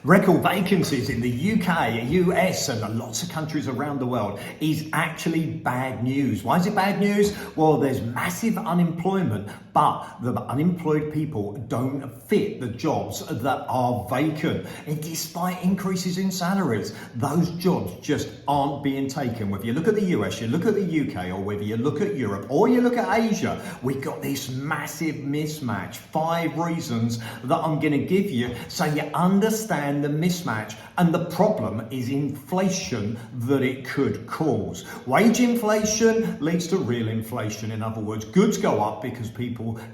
Record vacancies in the UK, US, and lots of countries around the world is actually bad news. Why is it bad news? Well, there's massive unemployment, but the unemployed people don't fit the jobs that are vacant. And despite increases in salaries, those jobs just aren't being taken. Whether you look at the US, you look at the UK, or whether you look at Europe, or you look at Asia, we've got this massive mismatch. 5 reasons that I'm going to give you so you understand the mismatch, and the problem is inflation that it could cause. Wage inflation leads to real inflation. In other words, goods go up because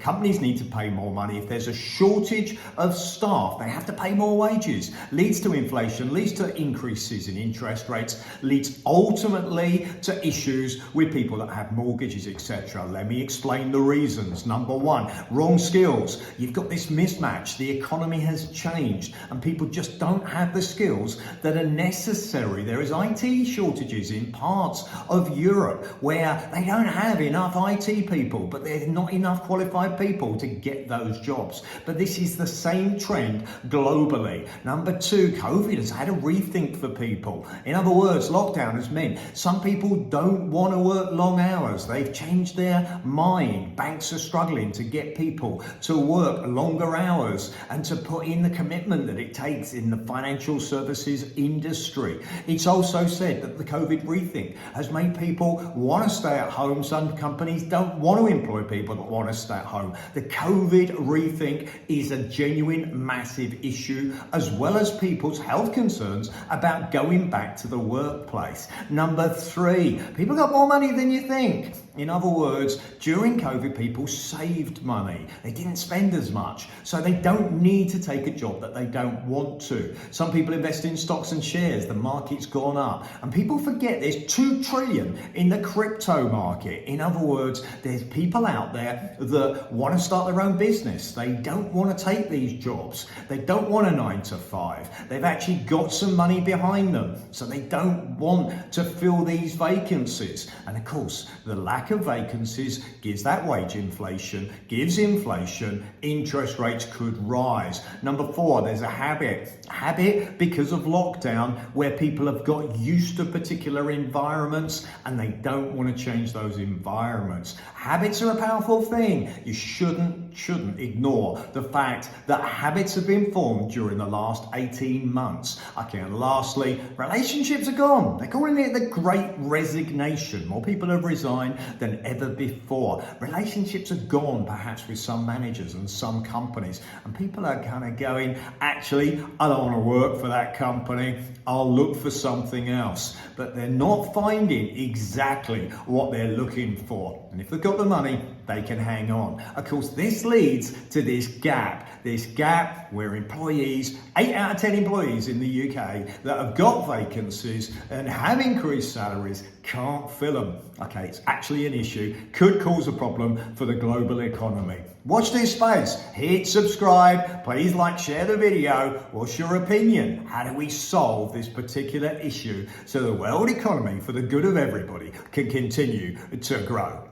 companies need to pay more money. If there's a shortage of staff, they have to pay more wages. Leads to inflation, leads to increases in interest rates, leads ultimately to issues with people that have mortgages, etc. Let me explain the reasons. Number 1, wrong skills. You've got this mismatch. The economy has changed and people just don't have the skills that are necessary. There is IT shortages in parts of Europe where they don't have enough IT people, but there's not enough qualified people to get those jobs. But this is the same trend globally. Number 2, COVID has had a rethink for people. In other words, lockdown has meant some people don't want to work long hours. They've changed their mind. Banks are struggling to get people to work longer hours and to put in the commitment that it takes in the financial services industry. It's also said that the COVID rethink has made people want to stay at home. Some companies don't want to employ people that want to stay at home. The COVID rethink is a genuine massive issue, as well as people's health concerns about going back to the workplace. Number 3, people got more money than you think. In other words, during COVID, people saved money. They didn't spend as much, so they don't need to take a job that they don't want to. Some people invest in stocks and shares. The market's gone up. And people forget there's 2 trillion in the crypto market. In other words, there's people out there that want to start their own business. They don't want to take these jobs. They don't want a 9 to 5. They've actually got some money behind them, so they don't want to fill these vacancies. And of course, the lack of vacancies gives that wage inflation, gives inflation, interest rates could rise. Number 4, there's a habit because of lockdown where people have got used to particular environments and they don't want to change those environments. Habits are a powerful thing. You shouldn't ignore the fact that habits have been formed during the last 18 months. Okay, and lastly, relationships are gone. They're calling it the Great Resignation. More people have resigned than ever before. Relationships are gone, perhaps with some managers and some companies, and people are kind of going, actually, I don't want to work for that company. I'll look for something else. But they're not finding exactly what they're looking for. And if they've got the money, they can hang on. Of course, this leads to this gap where employees, 8 out of 10 employees in the UK that have got vacancies and have increased salaries can't fill them. Okay, it's actually an issue, could cause a problem for the global economy. Watch this space, hit subscribe, please like, share the video. What's your opinion? How do we solve this particular issue so the world economy, for the good of everybody, can continue to grow?